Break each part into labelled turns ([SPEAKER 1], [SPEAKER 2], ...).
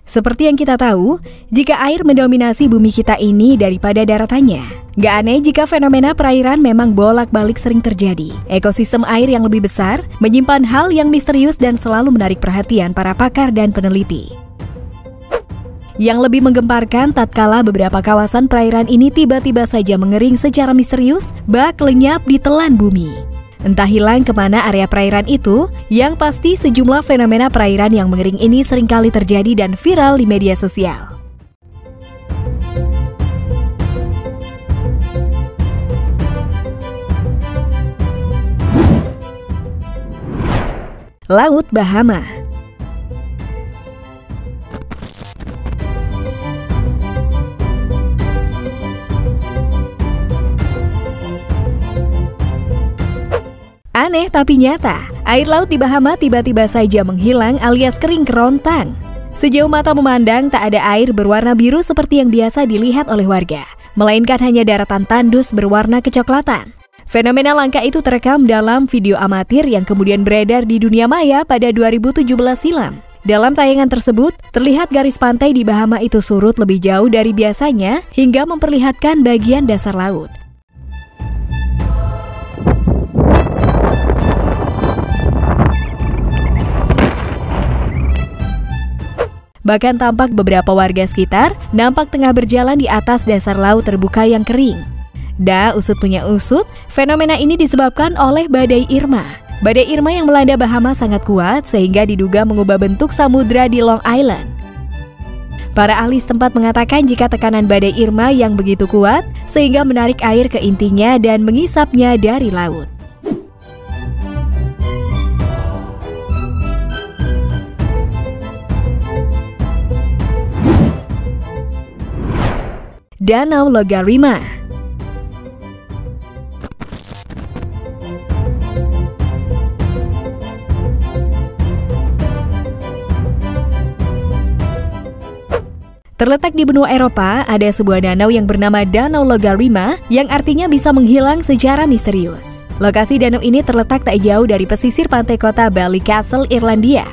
[SPEAKER 1] Seperti yang kita tahu, jika air mendominasi bumi kita ini daripada daratannya, gak aneh jika fenomena perairan memang bolak-balik sering terjadi. Ekosistem air yang lebih besar menyimpan hal yang misterius dan selalu menarik perhatian para pakar dan peneliti. Yang lebih menggemparkan tatkala beberapa kawasan perairan ini tiba-tiba saja mengering secara misterius, bak lenyap di telan bumi. Entah hilang kemana area perairan itu, yang pasti sejumlah fenomena perairan yang mengering ini seringkali terjadi dan viral di media sosial. Laut Bahama. Aneh tapi nyata, air laut di Bahama tiba-tiba saja menghilang alias kering kerontang. Sejauh mata memandang tak ada air berwarna biru seperti yang biasa dilihat oleh warga, melainkan hanya daratan tandus berwarna kecoklatan. Fenomena langka itu terekam dalam video amatir yang kemudian beredar di dunia maya pada 2017 silam. Dalam tayangan tersebut, terlihat garis pantai di Bahama itu surut lebih jauh dari biasanya hingga memperlihatkan bagian dasar laut. Bahkan tampak beberapa warga sekitar nampak tengah berjalan di atas dasar laut terbuka yang kering. Usut punya usut, fenomena ini disebabkan oleh badai Irma. Badai Irma yang melanda Bahama sangat kuat sehingga diduga mengubah bentuk samudra di Long Island. Para ahli setempat mengatakan jika tekanan badai Irma yang begitu kuat sehingga menarik air ke intinya dan mengisapnya dari laut. Danau Logarima. Terletak di benua Eropa, ada sebuah danau yang bernama Danau Logarima yang artinya bisa menghilang secara misterius. Lokasi danau ini terletak tak jauh dari pesisir pantai kota Ballycastle, Irlandia.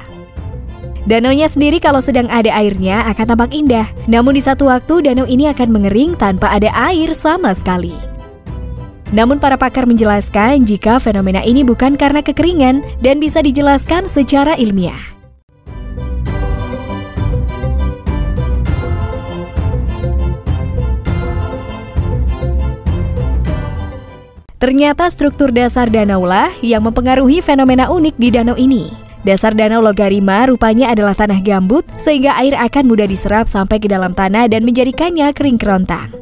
[SPEAKER 1] Danaunya sendiri kalau sedang ada airnya akan tampak indah, namun di satu waktu danau ini akan mengering tanpa ada air sama sekali. Namun para pakar menjelaskan jika fenomena ini bukan karena kekeringan dan bisa dijelaskan secara ilmiah. Ternyata struktur dasar danau lah yang mempengaruhi fenomena unik di danau ini. Dasar Danau Logarima rupanya adalah tanah gambut sehingga air akan mudah diserap sampai ke dalam tanah dan menjadikannya kering kerontang.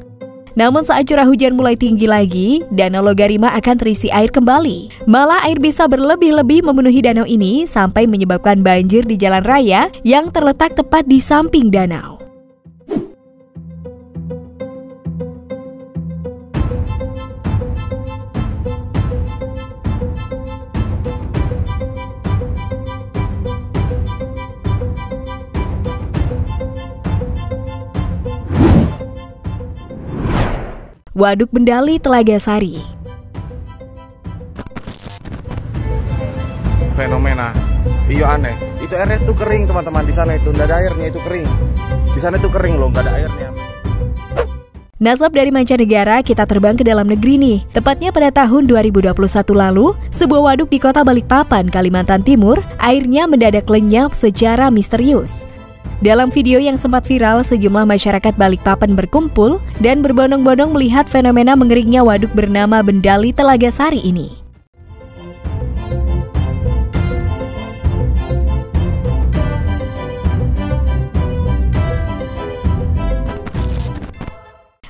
[SPEAKER 1] Namun saat curah hujan mulai tinggi lagi, Danau Logarima akan terisi air kembali. Malah air bisa berlebih-lebih memenuhi danau ini sampai menyebabkan banjir di jalan raya yang terletak tepat di samping danau. Waduk Bendali, Telaga Sari.
[SPEAKER 2] Fenomena, iya aneh. Itu airnya tuh kering teman-teman, di sana itu nggak ada airnya, itu kering. Di sana itu kering loh, nggak ada airnya.
[SPEAKER 1] Nasab dari mancanegara, kita terbang ke dalam negeri nih. Tepatnya pada tahun 2021 lalu, sebuah waduk di kota Balikpapan, Kalimantan Timur, airnya mendadak lenyap secara misterius. Dalam video yang sempat viral, sejumlah masyarakat Balikpapan berkumpul dan berbondong-bondong melihat fenomena mengeringnya waduk bernama Bendali Telaga Sari ini.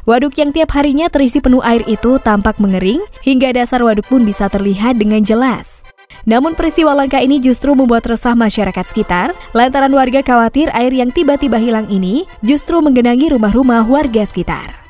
[SPEAKER 1] Waduk yang tiap harinya terisi penuh air itu tampak mengering hingga dasar waduk pun bisa terlihat dengan jelas. Namun peristiwa langka ini justru membuat resah masyarakat sekitar lantaran warga khawatir air yang tiba-tiba hilang ini justru menggenangi rumah-rumah warga sekitar.